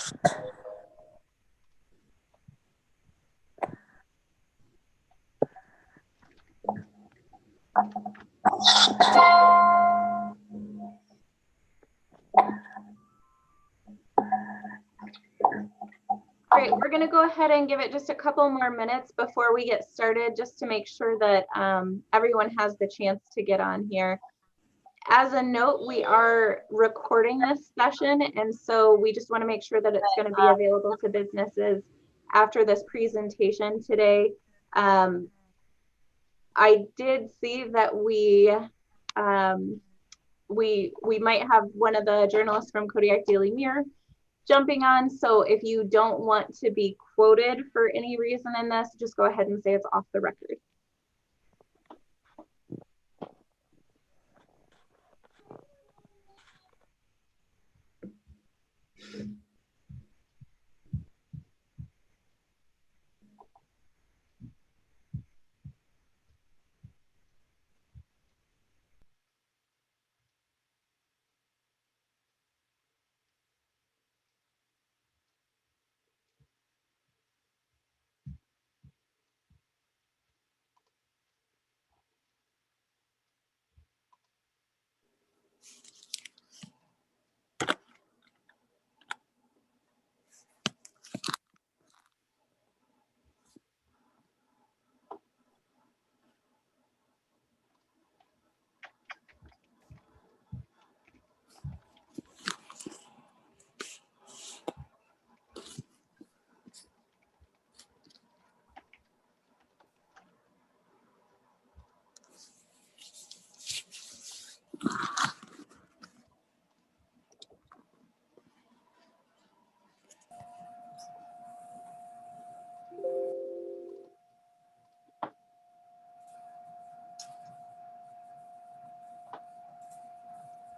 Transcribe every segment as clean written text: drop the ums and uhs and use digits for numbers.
Great, we're going to go ahead and give it just a couple more minutes before we get started, just to make sure that everyone has the chance to get on here. As a note, we are recording this session, and so we just want to make sure that it's going to be available to businesses after this presentation today. I did see that we might have one of the journalists from Kodiak Daily Mirror jumping on. So if you don't want to be quoted for any reason in this, just go ahead and say it's off the record.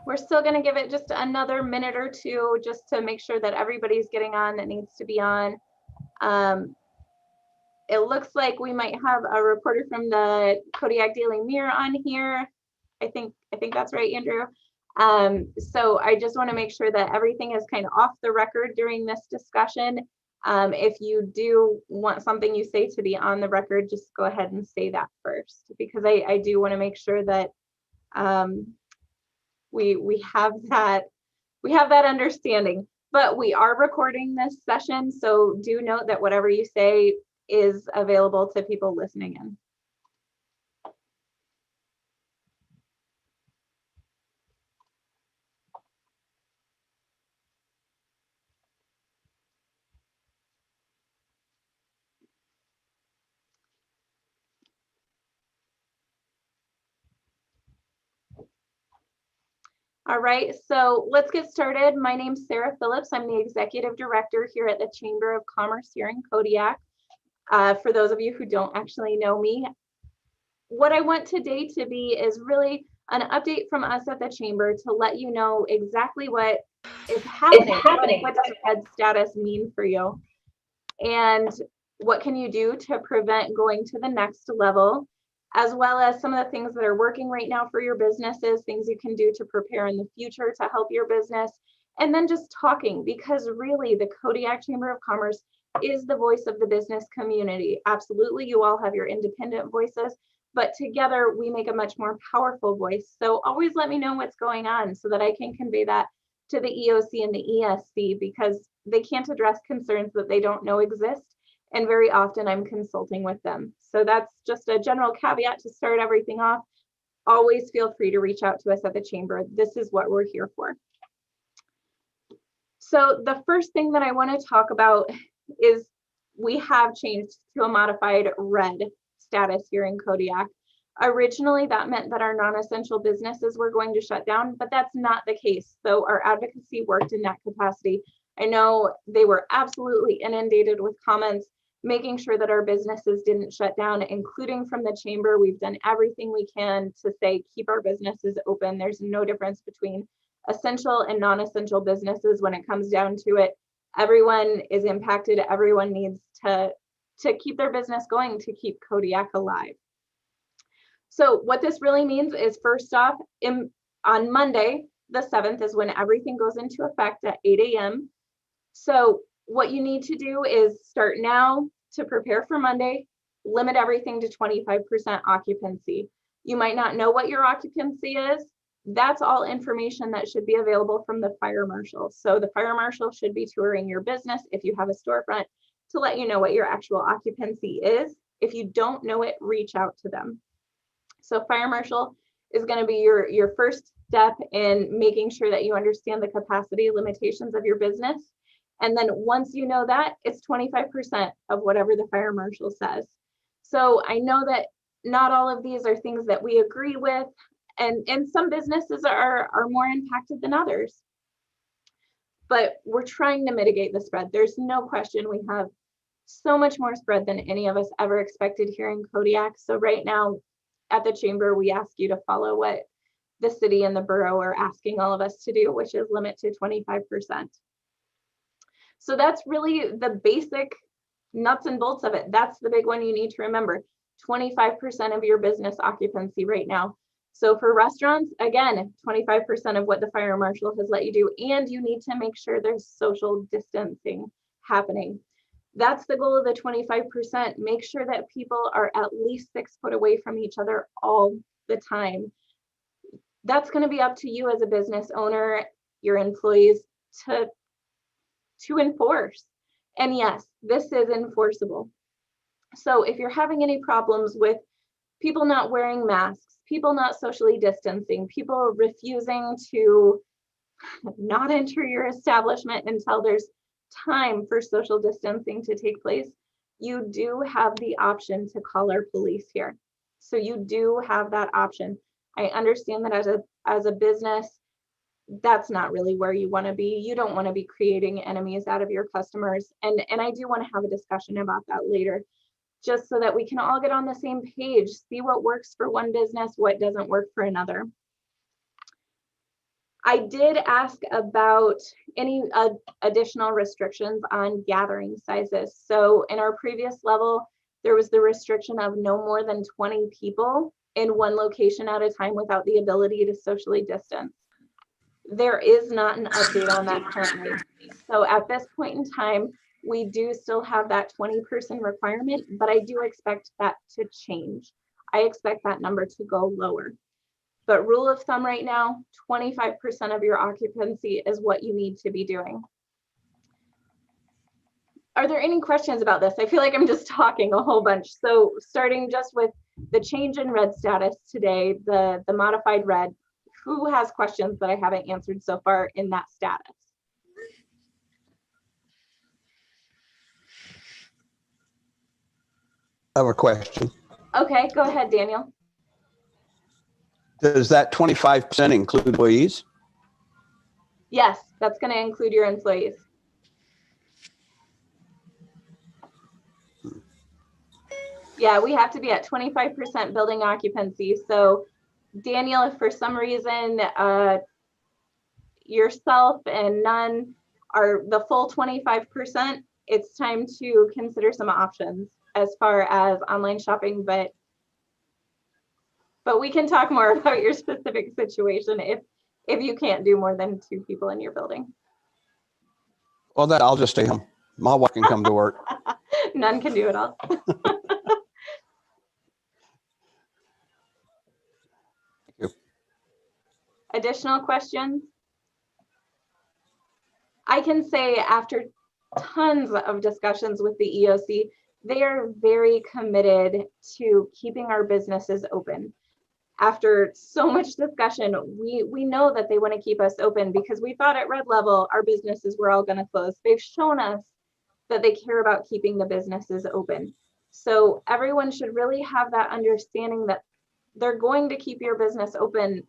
We're still going to give it just another minute or two just to make sure that everybody's getting on that needs to be on. It looks like we might have a reporter from the Kodiak Daily Mirror on here. I think that's right, Andrew. So I just want to make sure that everything is kind of off the record during this discussion. If you do want something you say to be on the record, just go ahead and say that first, because I do want to make sure that we have that understanding. But we are recording this session, so do note that whatever you say is available to people listening in. All right, so let's get started. My name's Sarah Phillips. I'm the executive director here at the Chamber of Commerce here in Kodiak. For those of you who don't actually know me, what I want today to be is really an update from us at the Chamber to let you know exactly what is happening. What does red status mean for you? And what can you do to prevent going to the next level, as well as some of the things that are working right now for your businesses, things you can do to prepare in the future to help your business. And then just talking, because really the Kodiak Chamber of Commerce is the voice of the business community. Absolutely, you all have your independent voices, but together we make a much more powerful voice. So always let me know what's going on so that I can convey that to the EOC and the ESC, because they can't address concerns that they don't know exist. And very often I'm consulting with them. So that's just a general caveat to start everything off. Always feel free to reach out to us at the Chamber. This is what we're here for. So the first thing that I want to talk about is we have changed to a modified red status here in Kodiak. Originally, that meant that our non-essential businesses were going to shut down, but that's not the case. So our advocacy worked in that capacity. I know they were absolutely inundated with comments, making sure that our businesses didn't shut down, including from the Chamber. We've done everything we can to say, keep our businesses open. There's no difference between essential and non-essential businesses when it comes down to it. Everyone is impacted. Everyone needs to keep their business going, to keep Kodiak alive. So what this really means is, first off, on Monday, the 7th, is when everything goes into effect at 8 a.m. So what you need to do is start now to prepare for Monday, limit everything to 25% occupancy. You might not know what your occupancy is. That's all information that should be available from the fire marshal. So the fire marshal should be touring your business if you have a storefront to let you know what your actual occupancy is. If you don't know it, reach out to them. So fire marshal is going to be your first step in making sure that you understand the capacity limitations of your business. And then once you know that, it's 25% of whatever the fire marshal says. So I know that not all of these are things that we agree with, and some businesses are more impacted than others. But we're trying to mitigate the spread. There's no question we have so much more spread than any of us ever expected here in Kodiak. So right now at the chamber, we ask you to follow what the city and the borough are asking all of us to do, which is limit to 25%. So that's really the basic nuts and bolts of it. That's the big one you need to remember. 25% of your business occupancy right now. So for restaurants, again, 25% of what the fire marshal has let you do, and you need to make sure there's social distancing happening. That's the goal of the 25%. Make sure that people are at least 6 foot away from each other all the time. That's going to be up to you as a business owner, your employees to enforce. And yes, this is enforceable. So if you're having any problems with people not wearing masks, people not socially distancing, people refusing to not enter your establishment until there's time for social distancing to take place, you do have the option to call our police here. So you do have that option. I understand that as a business, that's not really where you want to be. You don't want to be creating enemies out of your customers. And I do want to have a discussion about that later, just so that we can all get on the same page, see what works for one business, what doesn't work for another. I did ask about any additional restrictions on gathering sizes. So in our previous level, there was the restriction of no more than 20 people in one location at a time without the ability to socially distance. There is not an update on that currently. So at this point in time, we do still have that 20-person requirement, but I do expect that to change. I expect that number to go lower. But rule of thumb right now, 25% of your occupancy is what you need to be doing. Are there any questions about this? I feel like I'm just talking a whole bunch. So starting just with the change in red status today, the modified red, who has questions that I haven't answered so far in that status? I have a question. Okay, go ahead, Daniel. Does that 25% include employees? Yes, that's going to include your employees. Yeah, we have to be at 25% building occupancy. So Daniel, if for some reason yourself and none are the full 25%, it's time to consider some options as far as online shopping, but we can talk more about your specific situation if you can't do more than 2 people in your building. Well, then I'll just stay home. My wife can come to work. None can do it all. Additional questions? I can say after tons of discussions with the EOC, they are very committed to keeping our businesses open. After so much discussion, we know that they want to keep us open because we thought at red level, our businesses were all going to close. They've shown us that they care about keeping the businesses open. So everyone should really have that understanding that they're going to keep your business open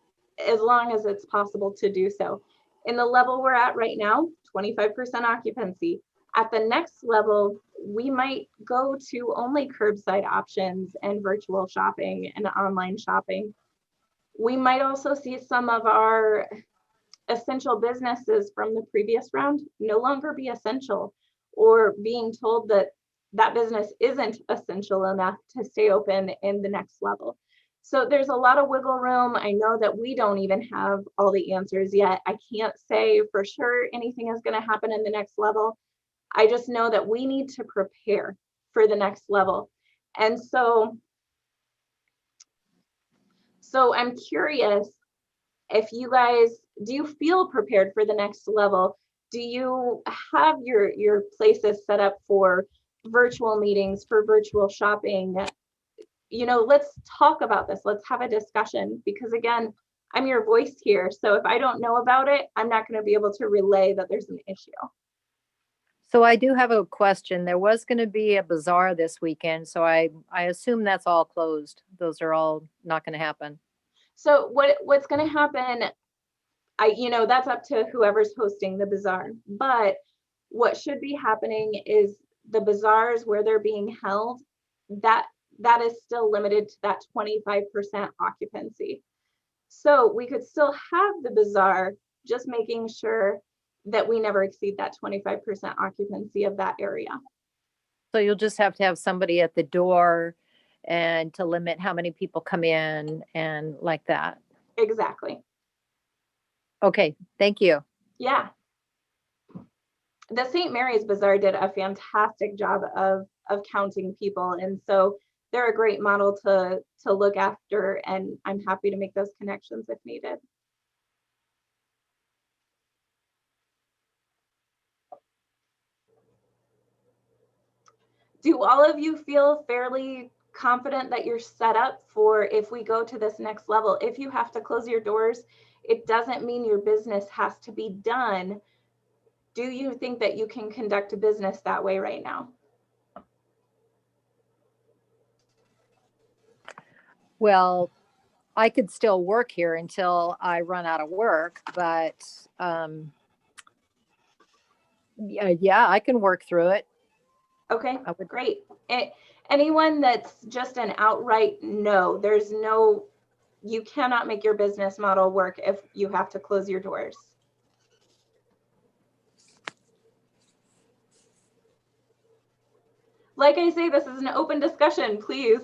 as long as it's possible to do so. In the level we're at right now, 25% occupancy. At the next level, we might go to only curbside options and virtual shopping and online shopping. We might also see some of our essential businesses from the previous round no longer be essential, or being told that that business isn't essential enough to stay open in the next level. So there's a lot of wiggle room. I know that we don't even have all the answers yet. I can't say for sure anything is going to happen in the next level. I just know that we need to prepare for the next level. And so I'm curious if you guys, do you feel prepared for the next level? Do you have your places set up for virtual meetings, for virtual shopping? You know, let's talk about this. Let's have a discussion, because again, I'm your voice here. So if I don't know about it, I'm not going to be able to relay that there's an issue. So I do have a question. There was going to be a bazaar this weekend, so I assume that's all closed. Those are all not going to happen. So what's going to happen, that's up to whoever's hosting the bazaar. But what should be happening is the bazaars where they're being held, that is still limited to that 25% occupancy. So we could still have the bazaar, just making sure that we never exceed that 25% occupancy of that area. So you'll just have to have somebody at the door and to limit how many people come in and like that. Exactly. Okay, thank you. Yeah. The St. Mary's Bazaar did a fantastic job of counting people. And so they're a great model to look after, and I'm happy to make those connections if needed. Do all of you feel fairly confident that you're set up for if we go to this next level? If you have to close your doors, it doesn't mean your business has to be done. Do you think that you can conduct a business that way right now? Well, I could still work here until I run out of work, but yeah, I can work through it. Okay, great. Anyone that's just an outright no, there's no, you cannot make your business model work if you have to close your doors. Like I say, this is an open discussion, please.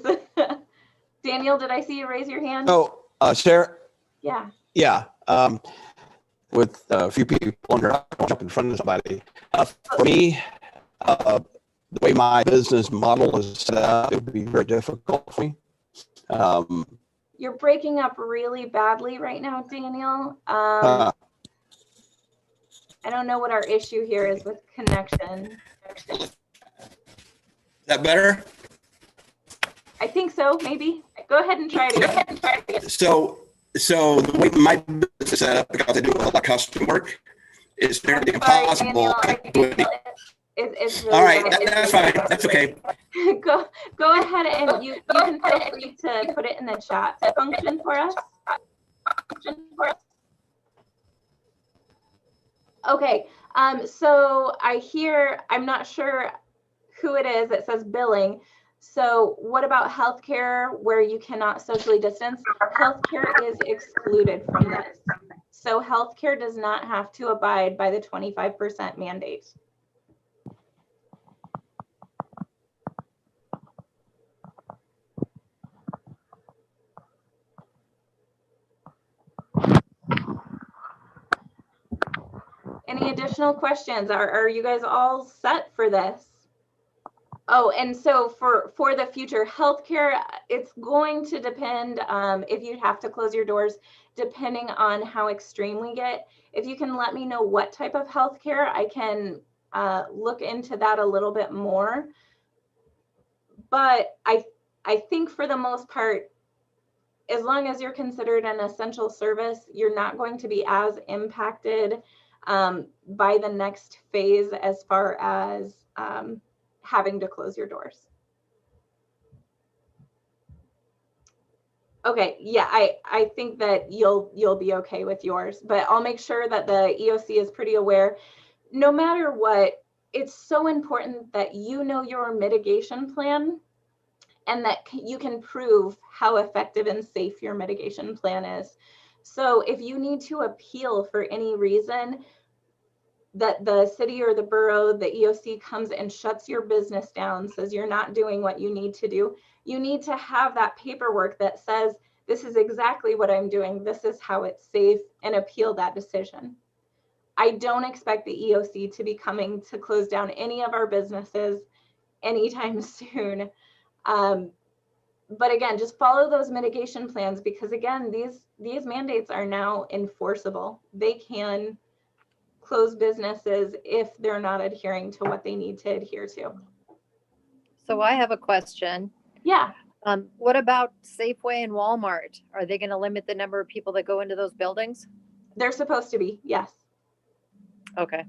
Daniel, did I see you raise your hand? Oh, Sarah, Yeah. yeah. With a few people on here, I don't jump in front of somebody. For me, the way my business model is set up, it would be very difficult for me. You're breaking up really badly right now, Daniel. Uh, I don't know what our issue here is with connection. Is that better? I think so, maybe. Go ahead and try it again. So the way my business is set up, because I do a lot of custom work, it's nearly impossible. It's really All right, bad. that's fine. That's okay. Go ahead and you can feel free to put it in the chat function for us. Okay, so I hear, I'm not sure who it is, it says billing. So what about healthcare where you cannot socially distance? Healthcare is excluded from this. So healthcare does not have to abide by the 25% mandate. Any additional questions? Are you guys all set for this? Oh, and so for the future healthcare, it's going to depend if you have to close your doors, depending on how extreme we get. If you can let me know what type of healthcare, I can look into that a little bit more. But I think for the most part, as long as you're considered an essential service, you're not going to be as impacted by the next phase as far as having to close your doors. Okay, yeah, I think that you'll be okay with yours, but I'll make sure that the EOC is pretty aware. No matter what, it's so important that you know your mitigation plan and that you can prove how effective and safe your mitigation plan is. So if you need to appeal for any reason, that the city or the borough, the EOC comes and shuts your business down, says you're not doing what you need to do, you need to have that paperwork that says this is exactly what I'm doing. This is how it's safe, and appeal that decision. I don't expect the EOC to be coming to close down any of our businesses anytime soon. But again, just follow those mitigation plans, because again, these mandates are now enforceable. They can close businesses if they're not adhering to what they need to adhere to. So I have a question. Yeah, What about Safeway and Walmart? Are they going to limit the number of people that go into those buildings? they're supposed to be, yes. Okay.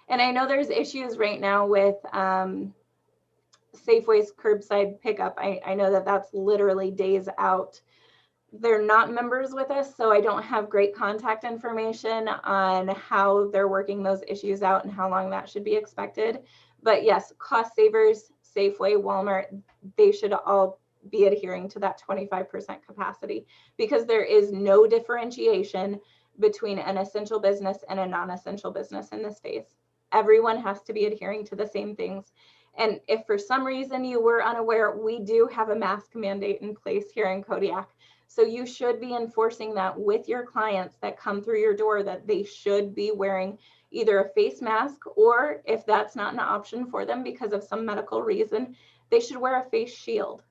And I know there's issues right now with Safeway's curbside pickup. I know that that's literally days out. They're not members with us, so I don't have great contact information on how they're working those issues out and how long that should be expected. But yes, Cost Savers, Safeway, Walmart, they should all be adhering to that 25% capacity, because there is no differentiation between an essential business and a non-essential business in this phase. Everyone has to be adhering to the same things. And if for some reason you were unaware, we do have a mask mandate in place here in Kodiak. So you should be enforcing that with your clients that come through your door, that they should be wearing either a face mask, or if that's not an option for them because of some medical reason, they should wear a face shield.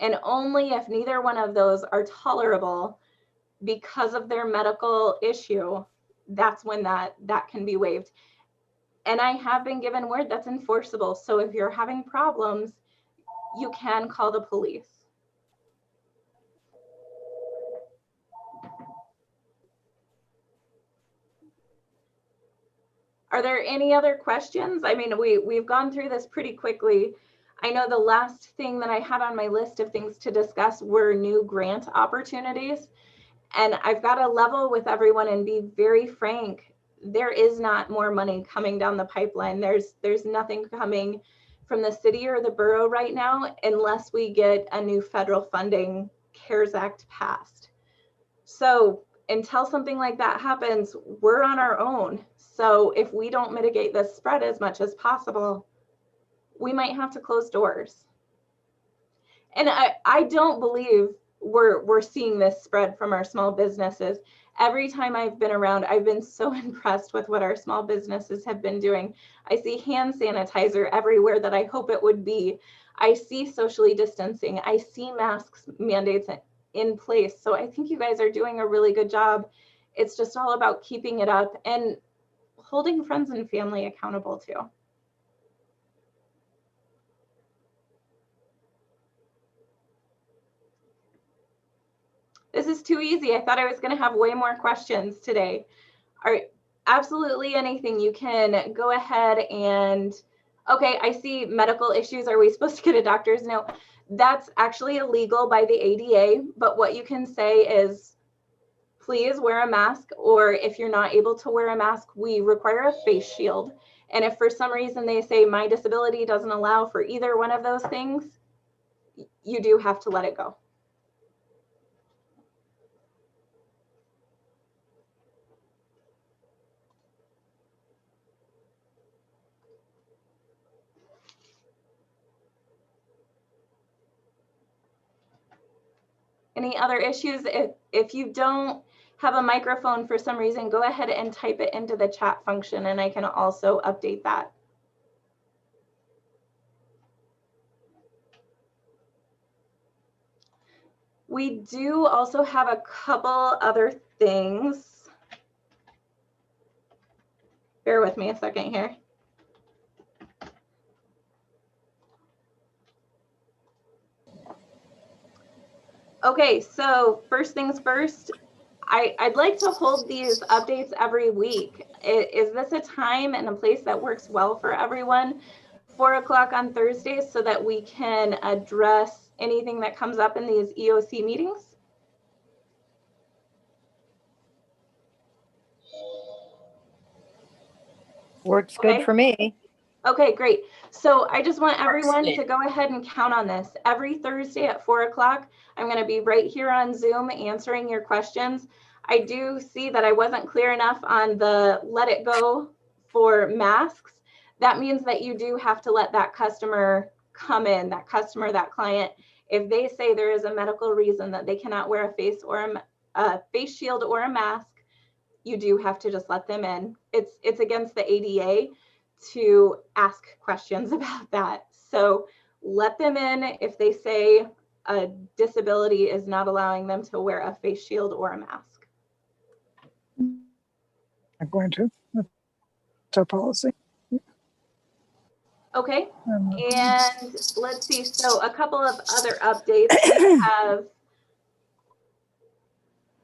And only if neither one of those are tolerable because of their medical issue, that's when that can be waived. And I have been given word that's enforceable. So if you're having problems, you can call the police. Are there any other questions? I mean, we've gone through this pretty quickly. I know the last thing that I had on my list of things to discuss were new grant opportunities. And I've got to level with everyone and be very frank. There is not more money coming down the pipeline. There's nothing coming from the city or the borough right now unless we get a new federal funding CARES Act passed. So until something like that happens, we're on our own. So if we don't mitigate this spread as much as possible, we might have to close doors. And I don't believe we're seeing this spread from our small businesses. Every time I've been around, I've been so impressed with what our small businesses have been doing. I see hand sanitizer everywhere that I hope it would be. I see socially distancing. I see masks mandates in place. So I think you guys are doing a really good job. It's just all about keeping it up and holding friends and family accountable too. This is too easy. I thought I was going to have way more questions today. All right, absolutely anything. You can go ahead and, okay, I see medical issues. Are we supposed to get a doctor's note? That's actually illegal by the ADA, but what you can say is, please wear a mask, or if you're not able to wear a mask, we require a face shield. And if for some reason they say my disability doesn't allow for either one of those things, you do have to let it go. Any other issues? If you don't have a microphone for some reason, go ahead and type it into the chat function and I can also update that. We do also have a couple other things. Bear with me a second here. Okay, so first things first, I'd like to hold these updates every week. Is this a time and a place that works well for everyone? 4 o'clock on Thursdays so that we can address anything that comes up in these EOC meetings? Works good Okay. for me. Okay, great. So I just want everyone to go ahead and count on this. Every Thursday at 4 o'clock, I'm going to be right here on Zoom answering your questions. I do see that I wasn't clear enough on the let it go for masks. That means that you do have to let that customer come in, that customer, that client, if they say there is a medical reason that they cannot wear a face shield or a mask, you do have to just let them in. It's against the ADA to ask questions about that. So let them in if they say a disability is not allowing them to wear a face shield or a mask. I'm going to. That's our policy. Okay, and let's see. So a couple of other updates.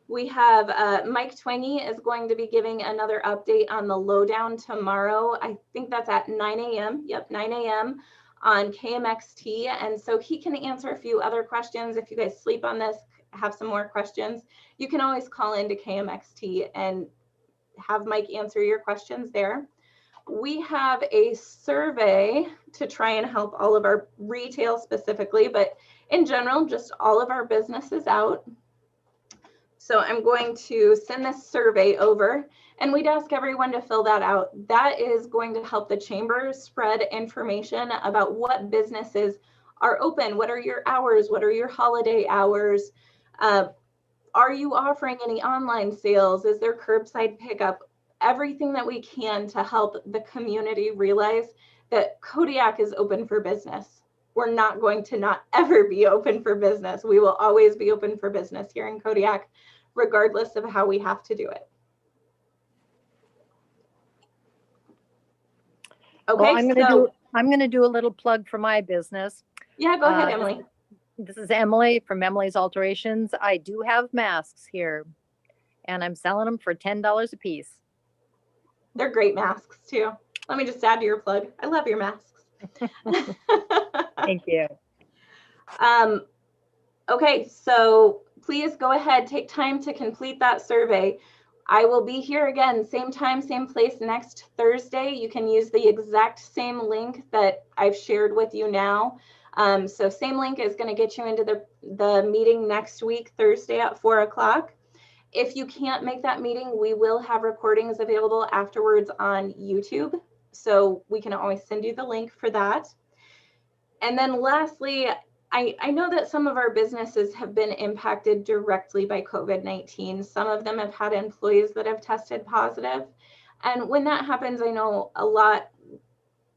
We have Mike Twangy is going to be giving another update on the lowdown tomorrow. I think that's at 9 a.m. Yep, 9 a.m. on KMXT. And so he can answer a few other questions. If you guys sleep on this, have some more questions, you can always call into KMXT and have Mike answer your questions there. We have a survey to try and help all of our retail specifically, but in general, just all of our businesses out. So I'm going to send this survey over, and we'd ask everyone to fill that out. That is going to help the chamber spread information about what businesses are open. What are your hours? What are your holiday hours? Are you offering any online sales? Is there curbside pickup? Everything that we can to help the community realize that Kodiak is open for business. We're not going to not ever be open for business. We will always be open for business here in Kodiak, regardless of how we have to do it. Okay, Well, I'm going to do a little plug for my business. Yeah, go ahead, Emily. This is Emily from Emily's Alterations. I do have masks here, and I'm selling them for $10 a piece. They're great masks too. Let me just add to your plug. I love your masks. Thank you. Okay, so please go ahead, take time to complete that survey. I will be here again, same time, same place next Thursday. You can use the exact same link that I've shared with you now. So same link is going to get you into the meeting next week, Thursday at 4 o'clock. If you can't make that meeting, we will have recordings available afterwards on YouTube. So we can always send you the link for that. And then lastly, I know that some of our businesses have been impacted directly by COVID-19. Some of them have had employees that have tested positive. And when that happens, I know a lot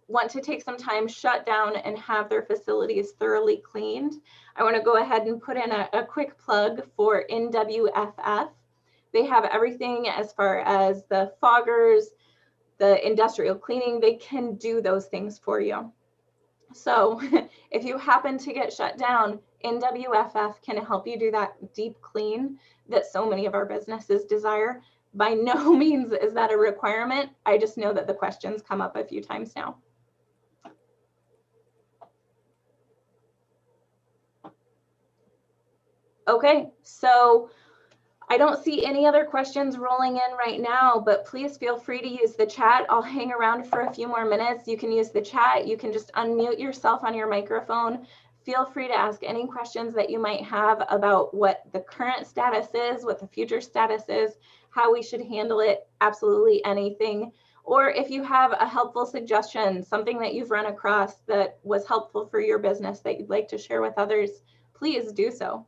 want to take some time, shut down, and have their facilities thoroughly cleaned. I want to go ahead and put in a quick plug for NWFF. They have everything as far as the foggers, the industrial cleaning. They can do those things for you. So if you happen to get shut down, NWFF can help you do that deep clean that so many of our businesses desire. By no means is that a requirement. I just know that the questions come up a few times now. Okay, so I don't see any other questions rolling in right now, but please feel free to use the chat. I'll hang around for a few more minutes. You can use the chat. You can just unmute yourself on your microphone. Feel free to ask any questions that you might have about what the current status is, what the future status is, how we should handle it, absolutely anything. Or if you have a helpful suggestion, something that you've run across that was helpful for your business that you'd like to share with others, please do so.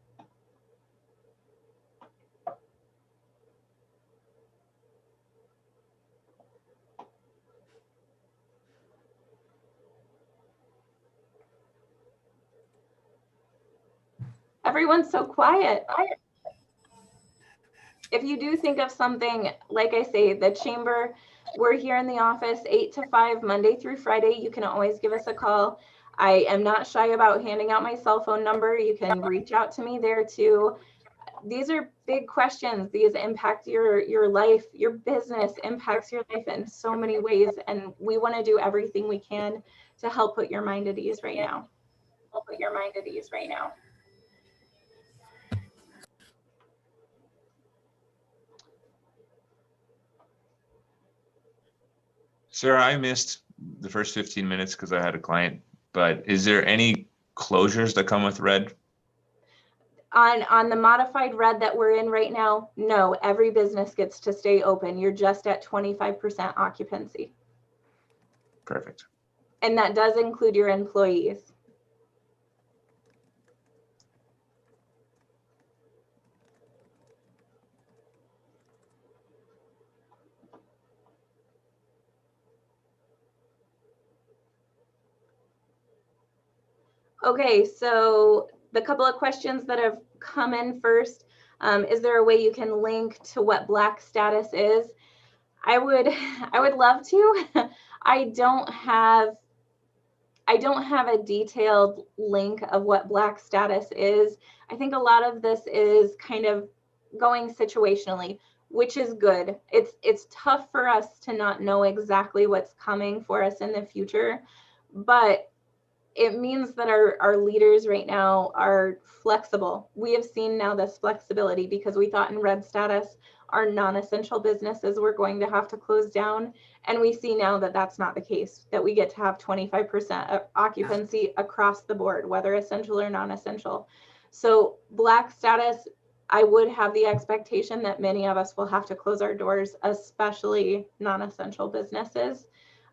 Everyone's so quiet. If you do think of something, like I say, the chamber, we're here in the office 8 to 5, Monday through Friday. You can always give us a call. I am not shy about handing out my cell phone number. You can reach out to me there too. These are big questions. These impact your life, your business impacts your life in so many ways. And we want to do everything we can to help put your mind at ease right now. Sarah, I missed the first 15 minutes because I had a client, but is there any closures that come with red? On the modified red that we're in right now, no, every business gets to stay open. You're just at 25% occupancy. Perfect. And that does include your employees. Okay, so the couple of questions that have come in first, is there a way you can link to what Black status is? I would love to. I don't have a detailed link of what Black status is. I think a lot of this is kind of going situationally, which is good. It's tough for us to not know exactly what's coming for us in the future, but it means that our leaders right now are flexible. We have seen now this flexibility because we thought in red status, our non-essential businesses were going to have to close down. And we see now that that's not the case, that we get to have 25% occupancy across the board, whether essential or non-essential. So Black status, I would have the expectation that many of us will have to close our doors, especially non-essential businesses.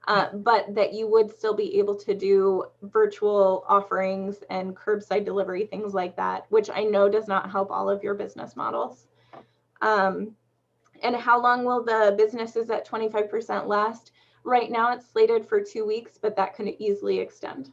But that you would still be able to do virtual offerings and curbside delivery, things like that, which I know does not help all of your business models. And how long will the businesses at 25% last? Right now it's slated for 2 weeks, but that can easily extend.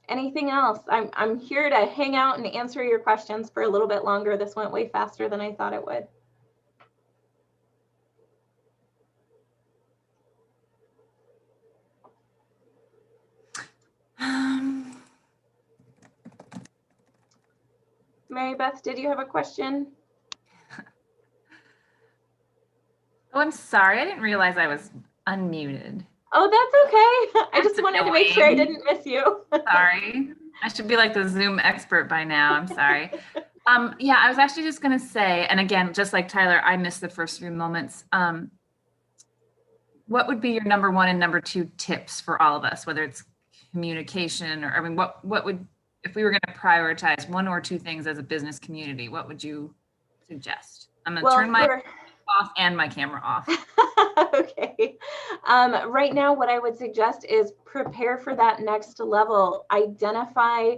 Anything else? I'm here to hang out and answer your questions for a little bit longer. This went way faster than I thought it would. Mary Beth, did you have a question? Oh, I'm sorry. I didn't realize I was unmuted. Oh, that's okay. I just wanted to make sure I annoying. didn't miss you. Sorry. I should be like the Zoom expert by now. I'm sorry. Yeah, I was actually just going to say, and again, just like Tyler, I missed the first few moments. What would be your number one and number two tips for all of us, whether it's communication or, I mean, what would, if we were going to prioritize one or two things as a business community, what would you suggest? I'm going to turn my off and my camera off. Okay. Right now, what I would suggest is prepare for that next level. Identify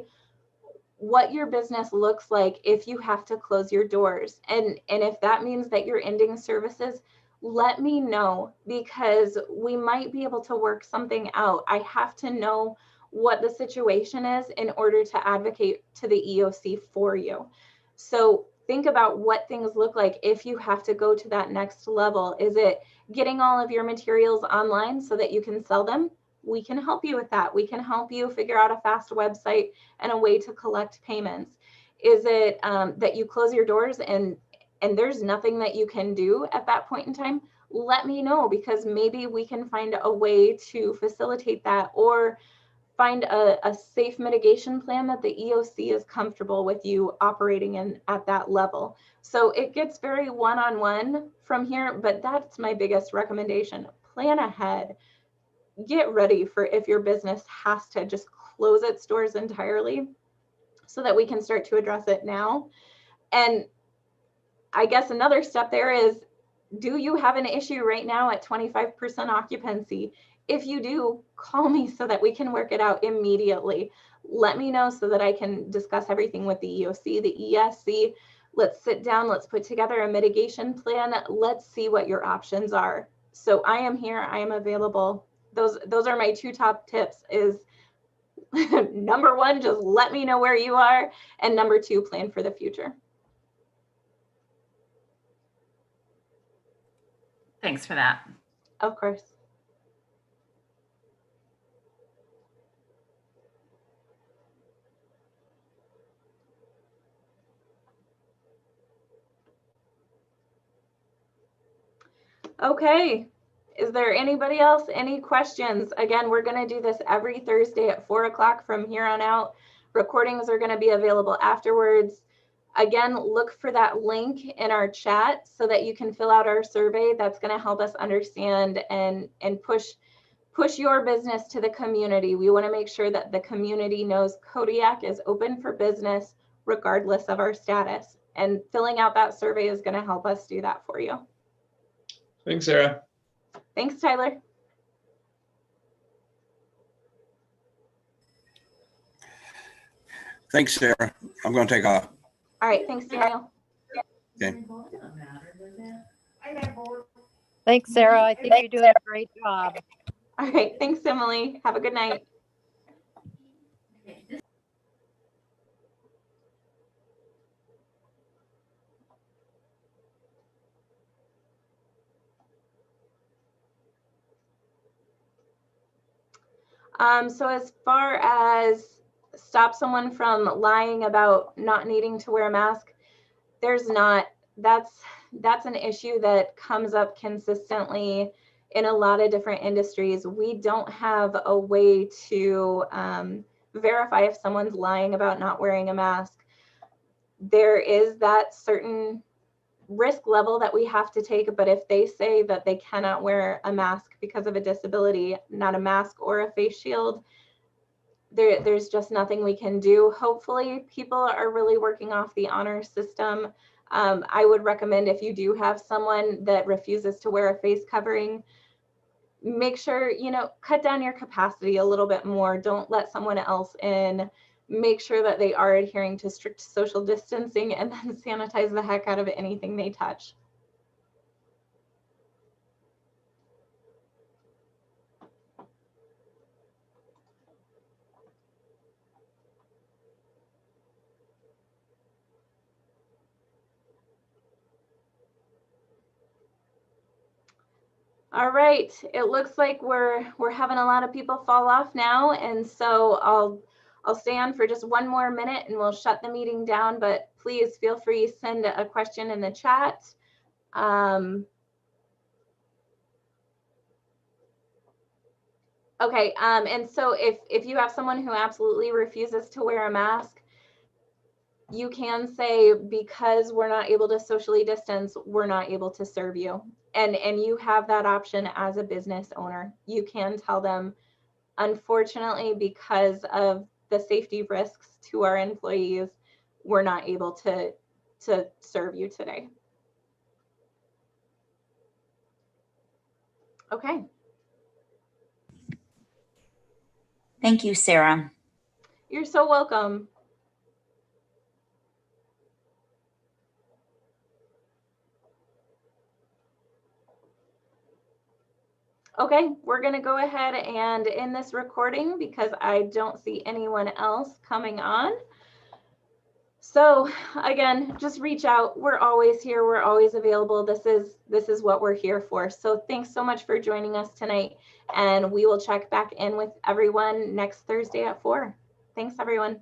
what your business looks like if you have to close your doors. And if that means that you're ending services, let me know, because we might be able to work something out. I have to know what the situation is in order to advocate to the EOC for you. So think about what things look like if you have to go to that next level. Is it getting all of your materials online so that you can sell them? We can help you with that. We can help you figure out a fast website and a way to collect payments. Is it that you close your doors and there's nothing that you can do at that point in time? Let me know, because maybe we can find a way to facilitate that, or find a safe mitigation plan that the EOC is comfortable with you operating in at that level. So it gets very one-on-one from here, but that's my biggest recommendation. Plan ahead. Get ready for if your business has to just close its doors entirely, so that we can start to address it now. And I guess another step there is, do you have an issue right now at 25% occupancy? If you do, call me so that we can work it out immediately. Let me know so that I can discuss everything with the EOC, the ESC. Let's sit down, let's put together a mitigation plan. Let's see what your options are. So I am here, I am available. Those are my two top tips. Is number one, just let me know where you are. And number two, plan for the future. Thanks for that. Of course. Okay. Is there anybody else? Any questions? Again, we're going to do this every Thursday at 4 o'clock from here on out. Recordings are going to be available afterwards. Again, look for that link in our chat so that you can fill out our survey. That's going to help us understand and push your business to the community. We want to make sure that the community knows Kodiak is open for business regardless of our status. And filling out that survey is going to help us do that for you. Thanks, Sarah. Thanks, Tyler. Thanks, Sarah. I'm going to take off. All right, thanks, Daniel. Okay. Thanks, Sarah. I think you're doing a great job. All right, thanks, Emily. Have a good night. So as far as stop someone from lying about not needing to wear a mask, there's not. That's an issue that comes up consistently in a lot of different industries. We don't have a way to verify if someone's lying about not wearing a mask. There is that certain risk level that we have to take, but if they say that they cannot wear a mask because of a disability, not a mask or a face shield, there's just nothing we can do. Hopefully people are really working off the honor system. I would recommend, if you do have someone that refuses to wear a face covering, make sure, cut down your capacity a little bit more. Don't let someone else in. Make sure that they are adhering to strict social distancing, and then sanitize the heck out of anything they touch. All right, it looks like we're having a lot of people fall off now, and so I'll stay on for just one more minute and we'll shut the meeting down, but please feel free to send a question in the chat. Okay, and so if you have someone who absolutely refuses to wear a mask, you can say, because we're not able to socially distance, we're not able to serve you. And you have that option as a business owner. You can tell them, unfortunately, because of the safety risks to our employees, we're not able to serve you today. Okay. Thank you, Sarah. You're so welcome. Okay, we're going to go ahead and end this recording because I don't see anyone else coming on. So again, just reach out. We're always here. We're always available. This is what we're here for. So thanks so much for joining us tonight, and we will check back in with everyone next Thursday at 4. Thanks, everyone.